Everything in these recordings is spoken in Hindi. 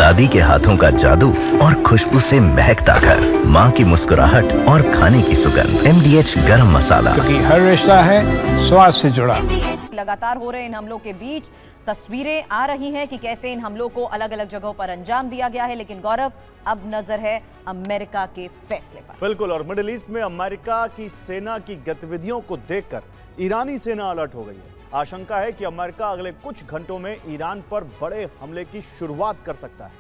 दादी के हाथों का जादू और खुशबू से महकता घर, माँ की मुस्कुराहट और खाने की सुगंध। MDH गरम मसाला, क्योंकि हर रिश्ता है स्वाद से जुड़ा। लगातार हो रहे इन हमलों के बीच तस्वीरें आ रही हैं कि कैसे इन हमलों को अलग अलग जगहों पर अंजाम दिया गया है, लेकिन गौरव अब नजर है अमेरिका के फैसले पर। बिल्कुल, और मिडिल ईस्ट में अमेरिका की सेना की गतिविधियों को देखकर ईरानी सेना अलर्ट हो गई है। आशंका है कि अमेरिका अगले कुछ घंटों में ईरान पर बड़े हमले की शुरुआत कर सकता है।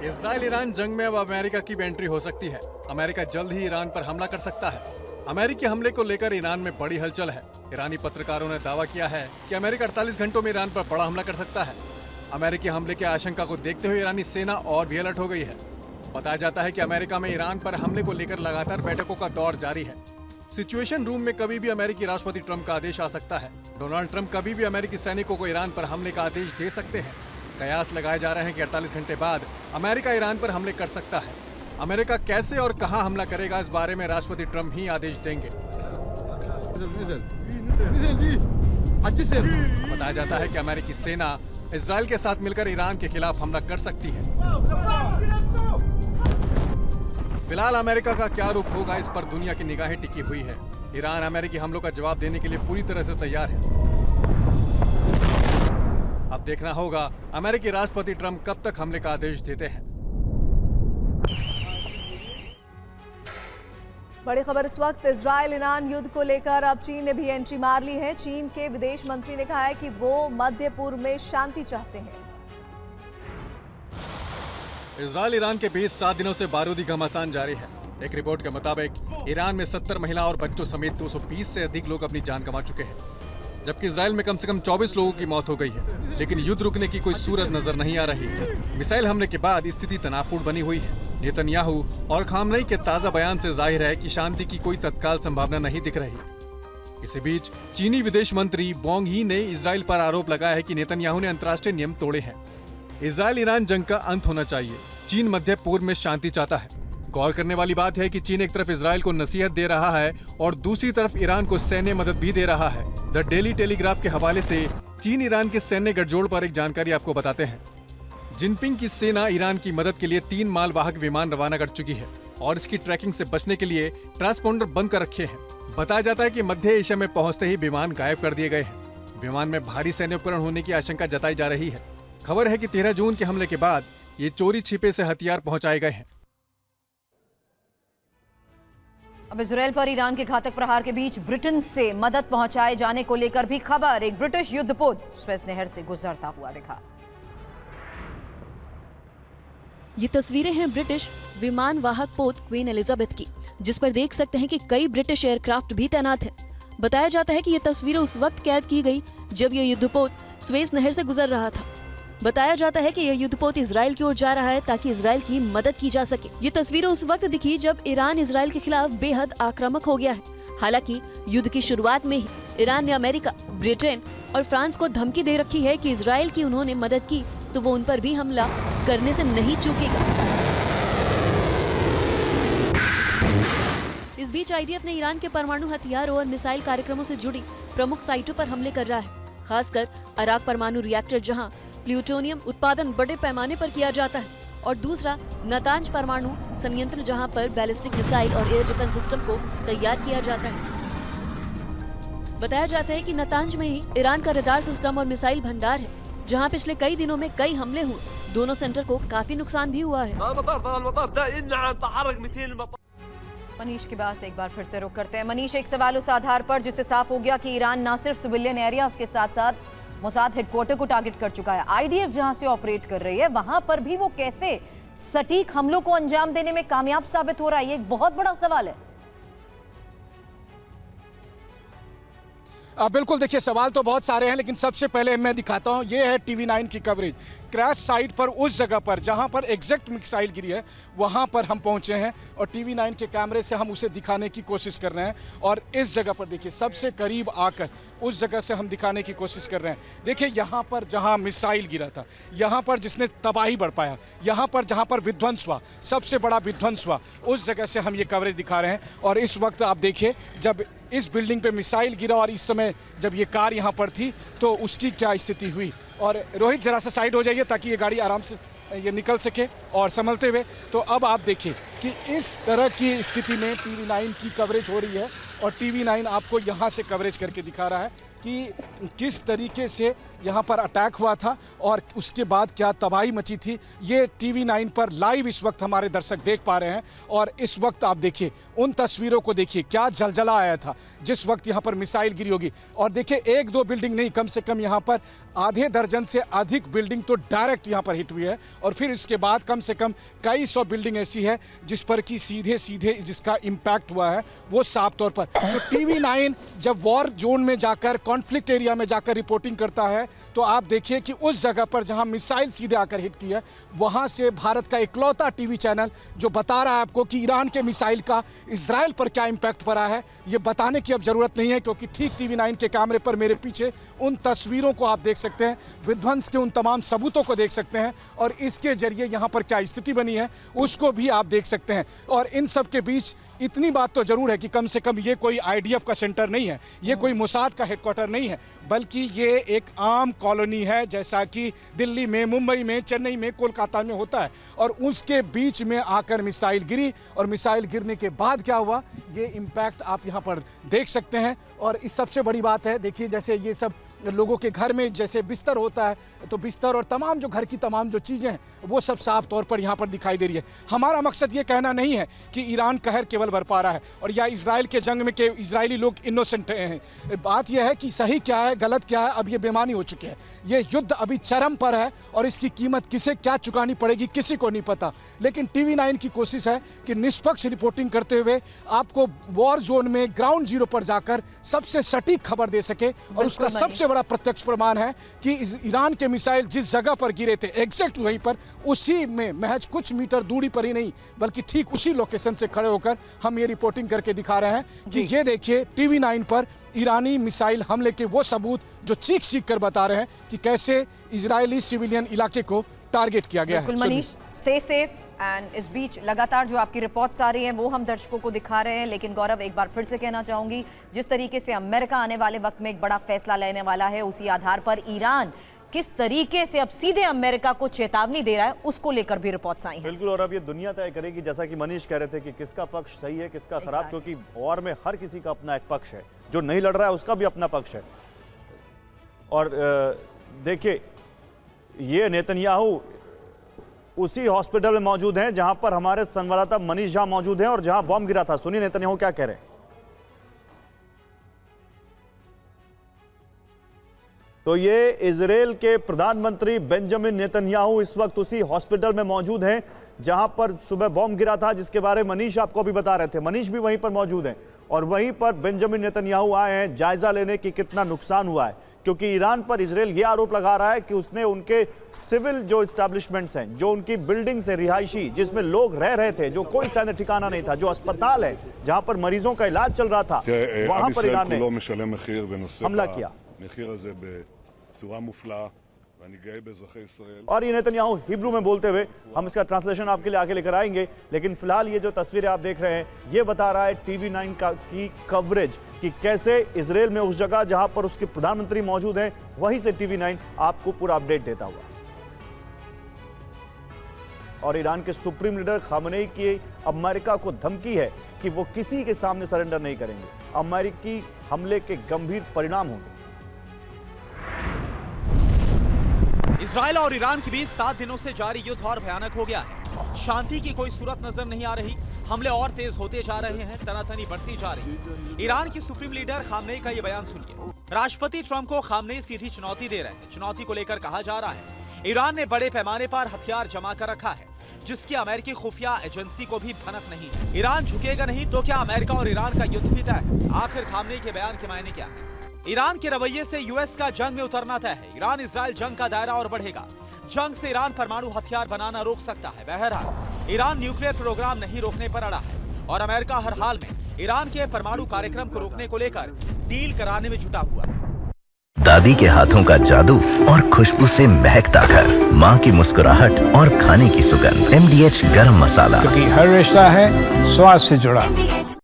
इजराइल ईरान जंग में अब अमेरिका की भी एंट्री हो सकती है। अमेरिका जल्द ही ईरान पर हमला कर सकता है। अमेरिकी हमले को लेकर ईरान में बड़ी हलचल है। ईरानी पत्रकारों ने दावा किया है कि अमेरिका 48 घंटों में ईरान पर बड़ा हमला कर सकता है। अमेरिकी हमले की आशंका को देखते हुए ईरानी सेना और भी अलर्ट हो गई है। बताया जाता है कि अमेरिका में ईरान पर हमले को लेकर लगातार बैठकों का दौर जारी है। सिचुएशन रूम में कभी भी अमेरिकी राष्ट्रपति ट्रंप का आदेश आ सकता है। डोनाल्ड ट्रंप कभी भी अमेरिकी सैनिकों को ईरान पर हमले का आदेश दे सकते हैं। कयास लगाए जा रहे हैं कि 48 घंटे बाद अमेरिका ईरान पर हमले कर सकता है। अमेरिका कैसे और कहां हमला करेगा, इस बारे में राष्ट्रपति ट्रंप ही आदेश देंगे। बताया जाता है कि अमेरिकी सेना इजराइल के साथ मिलकर ईरान के खिलाफ हमला कर सकती है। फिलहाल अमेरिका का क्या रुख होगा, इस पर दुनिया की निगाहें टिकी हुई है। ईरान अमेरिकी हमलों का जवाब देने के लिए पूरी तरह से तैयार है। अब देखना होगा अमेरिकी राष्ट्रपति ट्रंप कब तक हमले का आदेश देते हैं। बड़ी खबर इस वक्त इजराइल ईरान युद्ध को लेकर अब चीन ने भी एंट्री मार ली है। चीन के विदेश मंत्री ने कहा है कि वो मध्य पूर्व में शांति चाहते हैं। इजराइल ईरान के बीच 7 दिनों से बारूदी घमासान जारी है। एक रिपोर्ट के मुताबिक ईरान में 70 महिला और बच्चों समेत 220 से अधिक लोग अपनी जान गंवा चुके हैं, जबकि इजराइल में कम से कम 24 लोगों की मौत हो गई है। लेकिन युद्ध रुकने की कोई सूरत नजर नहीं आ रही है। मिसाइल हमले के बाद स्थिति तनावपूर्ण बनी हुई है। नेतन्याहू और खामनेई के ताजा बयान से जाहिर है कि शांति की कोई तत्काल संभावना नहीं दिख रही। इसी बीच चीनी विदेश मंत्री वांग ही ने इजराइल पर आरोप लगाया है कि नेतन्याहू ने अंतर्राष्ट्रीय नियम तोड़े हैं। इजराइल ईरान जंग का अंत होना चाहिए। चीन मध्य पूर्व में शांति चाहता है। गौर करने वाली बात है कि चीन एक तरफ इजराइल को नसीहत दे रहा है और दूसरी तरफ ईरान को सैन्य मदद भी दे रहा है। द डेली टेलीग्राफ के हवाले से चीन ईरान के सैन्य गठजोड़ पर एक जानकारी आपको बताते हैं। जिनपिंग की सेना ईरान की मदद के लिए 3 मालवाहक विमान रवाना कर चुकी है और इसकी ट्रैकिंग से बचने के लिए ट्रांसपोंडर बंद कर रखे हैं। बताया जाता है कि मध्य एशिया में पहुंचते ही विमान गायब कर दिए गए हैं। विमान में भारी सैन्य उपकरण होने की आशंका जताई जा रही है। खबर है कि 13 जून के हमले के बाद ये चोरी छिपे से हथियार पहुंचाए गए हैं। अब इजराइल पर ईरान के घातक प्रहार के बीच ब्रिटेन से मदद पहुंचाए जाने को लेकर भी खबर। एक ब्रिटिश युद्धपोत स्वेज नहर से गुजरता हुआ दिखा। ये तस्वीरें हैं ब्रिटिश विमान वाहक पोत क्वीन एलिजाबेथ की, जिस पर देख सकते हैं कि कई ब्रिटिश एयरक्राफ्ट भी तैनात हैं। बताया जाता है कि ये तस्वीरें उस वक्त कैद की गई जब यह युद्धपोत स्वेज नहर से गुजर रहा था। बताया जाता है कि यह युद्धपोत इजराइल की ओर जा रहा है ताकि इजराइल की मदद की जा सके। ये तस्वीरें उस वक्त दिखी जब ईरान इजराइल के खिलाफ बेहद आक्रामक हो गया है। हालांकि युद्ध की शुरुआत में ही ईरान ने अमेरिका, ब्रिटेन और फ्रांस को धमकी दे रखी है कि इजराइल की उन्होंने मदद की तो वो उन पर भी हमला करने से नहीं चूकेगा। इस बीच IDF ने ईरान के परमाणु हथियारों और मिसाइल कार्यक्रमों से जुड़ी प्रमुख साइटों पर हमले कर रहा है, खासकर अराक परमाणु रिएक्टर जहां प्लूटोनियम उत्पादन बड़े पैमाने पर किया जाता है, और दूसरा नातांज परमाणु संयंत्र जहां पर बैलिस्टिक मिसाइल और एयर डिफेंस सिस्टम को तैयार किया जाता है। बताया जाता है कि नातांज में ही ईरान का रडार सिस्टम और मिसाइल भंडार है, जहां पिछले कई दिनों में कई हमले हुए। दोनों सेंटर को काफी नुकसान भी हुआ है। मनीष के पास एक बार फिर से रुक करते हैं। मनीष, एक सवाल उस आधार पर जिससे साफ हो गया कि ईरान न सिर्फ सिविलियन एरियाज के साथ साथ मोसाद हेडक्वार्टर को टारगेट कर चुका है। IDF जहां से ऑपरेट कर रही है वहां पर भी वो कैसे सटीक हमलों को अंजाम देने में कामयाब साबित हो रहा है, ये एक बहुत बड़ा सवाल है। बिल्कुल, देखिए सवाल तो बहुत सारे हैं, लेकिन सबसे पहले मैं दिखाता हूं, ये है TV9 की कवरेज। क्रैश साइट पर उस जगह पर जहां पर एग्जैक्ट मिसाइल गिरी है वहां पर हम पहुंचे हैं और TV9 के कैमरे से हम उसे दिखाने की कोशिश कर रहे हैं। और इस जगह पर देखिए सबसे करीब आकर उस जगह से हम दिखाने की कोशिश कर रहे हैं। देखिए यहाँ पर जहाँ मिसाइल गिरा था, यहाँ पर जिसने तबाही बरपाया, यहाँ पर जहाँ पर विध्वंस हुआ, सबसे बड़ा विध्वंस हुआ, उस जगह से हम ये कवरेज दिखा रहे हैं। और इस वक्त आप देखिए जब इस बिल्डिंग पे मिसाइल गिरा और इस समय जब ये कार यहाँ पर थी तो उसकी क्या स्थिति हुई। और रोहित जरा सा साइड हो जाइए ताकि ये गाड़ी आराम से ये निकल सके और संभलते हुए। तो अब आप देखिए कि इस तरह की स्थिति में TV9 की कवरेज हो रही है और TV9 आपको यहाँ से कवरेज करके दिखा रहा है कि किस तरीके से यहाँ पर अटैक हुआ था और उसके बाद क्या तबाही मची थी। ये TV9 पर लाइव इस वक्त हमारे दर्शक देख पा रहे हैं और इस वक्त आप देखिए उन तस्वीरों को, देखिए क्या जलजला आया था जिस वक्त यहाँ पर मिसाइल गिरी होगी। और देखिए एक दो बिल्डिंग नहीं, कम से कम यहाँ पर आधे दर्जन से अधिक बिल्डिंग तो डायरेक्ट यहाँ पर हिट हुई है और फिर इसके बाद कम से कम कई सौ बिल्डिंग ऐसी है जिस पर कि सीधे सीधे जिसका इम्पैक्ट हुआ है वो साफ तौर पर। तो TV9 जब वॉर जोन में जाकर, कॉन्फ्लिक्ट एरिया में जाकर रिपोर्टिंग करता है तो आप देखिए कि उस जगह पर जहां मिसाइल सीधे आकर हिट की है वहां से भारत का इकलौता टीवी चैनल जो बता रहा है आपको कि ईरान के मिसाइल का इजराइल पर क्या इम्पैक्ट पड़ा है, ये बताने की अब जरूरत नहीं है क्योंकि ठीक TV9 के कैमरे पर मेरे पीछे उन तस्वीरों को आप देख सकते हैं, विध्वंस के उन तमाम सबूतों को देख सकते हैं और इसके जरिए यहाँ पर क्या स्थिति बनी है उसको भी आप देख सकते हैं। और इन सब के बीच इतनी बात तो जरूर है कि कम से कम ये कोई IDF का सेंटर नहीं है, ये कोई मोसाद का हेडक्वार्टर नहीं है, बल्कि ये एक आम कॉलोनी है जैसा कि दिल्ली में, मुंबई में, चेन्नई में, कोलकाता में होता है। और उसके बीच में आकर मिसाइल गिरी और मिसाइल गिरने के बाद क्या हुआ ये इम्पैक्ट आप यहाँ पर देख सकते हैं। और इस सबसे बड़ी बात है, देखिए जैसे ये सब लोगों के घर में जैसे बिस्तर होता है तो बिस्तर और तमाम जो घर की तमाम जो चीज़ें हैं वो सब साफ तौर पर यहाँ पर दिखाई दे रही है। हमारा मकसद ये कहना नहीं है कि ईरान कहर केवल बरपा रहा है और या इजराइल के जंग में के इजरायली लोग इनोसेंट हैं। बात यह है कि सही क्या है गलत क्या है अब ये बेमानी हो चुकी है। ये युद्ध अभी चरम पर है और इसकी कीमत किसे क्या चुकानी पड़ेगी किसी को नहीं पता। लेकिन TV9 की कोशिश है कि निष्पक्ष रिपोर्टिंग करते हुए आपको वॉर जोन में ग्राउंड जीरो पर जाकर सबसे सटीक खबर दे सके। और उसका सबसे बड़ा प्रत्यक्ष प्रमाण है कि ईरान के मिसाइल जिस जगह पर गिरे थे एग्जैक्ट वहीं पर, उसी में महज कुछ मीटर दूरी पर ही नहीं बल्कि ठीक उसी लोकेशन से खड़े होकर हम ये रिपोर्टिंग करके दिखा रहे हैं कि ये देखिए TV9 पर ईरानी मिसाइल हमले के वो सबूत जो चीख चीख कर बता रहे हैं कि कैसे इजरायली सिविलियन इलाके को टारगेट किया गया है। Manish, stay safe. एंड इस बीच लगातार जो आपकी रिपोर्ट्स आ रही हैं वो हम दर्शकों को दिखा रहे हैं। लेकिन गौरव, एक बार फिर से कहना चाहूंगी, जिस तरीके से अमेरिका आने वाले वक्त में एक बड़ा फैसला लेने वाला है, उसी आधार पर ईरान किस तरीके से अब सीधे अमेरिका को चेतावनी दे रहा है उसको लेकर भी रिपोर्ट्स आई हैं। बिल्कुल, और अब ये दुनिया तय करेगी, जैसा कि मनीष कह रहे थे कि किसका पक्ष सही है किसका खराब, क्योंकि वॉर में हर किसी का अपना एक पक्ष है, जो नहीं लड़ रहा है उसका भी अपना पक्ष है। और देखिए ये नेतन्याहू उसी हॉस्पिटल में मौजूद हैं जहां पर हमारे संवाददाता मनीष झा मौजूद हैं और जहां बॉम्ब गिरा था। सुनिए नेतन्याहू क्या कह रहे हैं। तो ये इजराइल के प्रधानमंत्री बेंजामिन नेतन्याहू इस वक्त उसी हॉस्पिटल में मौजूद हैं जहां पर सुबह बॉम्ब गिरा था, जिसके बारे में मनीष आपको भी बता रहे थे। मनीष भी वहीं पर मौजूद हैं और वहीं पर बेंजामिन नेतन्याहू आए हैं जायजा लेने की कितना नुकसान हुआ है, क्योंकि ईरान पर इजराइल ये आरोप लगा रहा है कि उसने उनके सिविल जो एस्टैब्लिशमेंट्स हैं, जो उनकी बिल्डिंग्स है रिहायशी जिसमें लोग रह रहे थे, जो कोई सैन्य ठिकाना नहीं था, जो अस्पताल है जहां पर मरीजों का इलाज चल रहा था, वहां पर ईरान ने हमला किया। और ये नेतन्याहू हिब्रू में बोलते हुए, हम इसका ट्रांसलेशन आपके लिए आगे लेकर आएंगे, लेकिन फिलहाल ये जो तस्वीरें आप देख रहे हैं ये बता रहा है TV9 की कवरेज कि कैसे इजराइल में उस जगह जहां पर उसके प्रधानमंत्री मौजूद हैं वहीं से TV9 आपको पूरा अपडेट देता हुआ। और ईरान के सुप्रीम लीडर खामेनेई की अमेरिका को धमकी है कि वो किसी के सामने सरेंडर नहीं करेंगे, अमेरिकी हमले के गंभीर परिणाम होंगे। इजराइल और ईरान के बीच 7 दिनों से जारी युद्ध और भयानक हो गया है। शांति की कोई सूरत नजर नहीं आ रही, हमले और तेज होते जा रहे हैं, तनातनी बढ़ती जा रही है। ईरान की सुप्रीम लीडर खामेनेई का ये बयान सुनिए। राष्ट्रपति ट्रंप को खामेनेई सीधी चुनौती दे रहे हैं। चुनौती को लेकर कहा जा रहा है ईरान ने बड़े पैमाने पर हथियार जमा कर रखा है, जिसकी अमेरिकी खुफिया एजेंसी को भी भनक नहीं है। ईरान झुकेगा नहीं तो क्या अमेरिका और ईरान का युद्ध भी तय है? आखिर खामेनेई के बयान के मायने क्या है? ईरान के रवैये से यूएस का जंग में उतरना तय है। ईरान इजराइल जंग का दायरा और बढ़ेगा। जंग से ईरान परमाणु हथियार बनाना रोक सकता है। बहरहाल ईरान न्यूक्लियर प्रोग्राम नहीं रोकने पर अड़ा है और अमेरिका हर हाल में ईरान के परमाणु कार्यक्रम को रोकने को लेकर डील कराने में जुटा हुआ। दादी के हाथों का जादू और खुशबू से महकता घर, माँ की मुस्कुराहट और खाने की सुगंध, MDH गरम मसाला, क्योंकि हर रिश्ता है स्वाद से जुड़ा।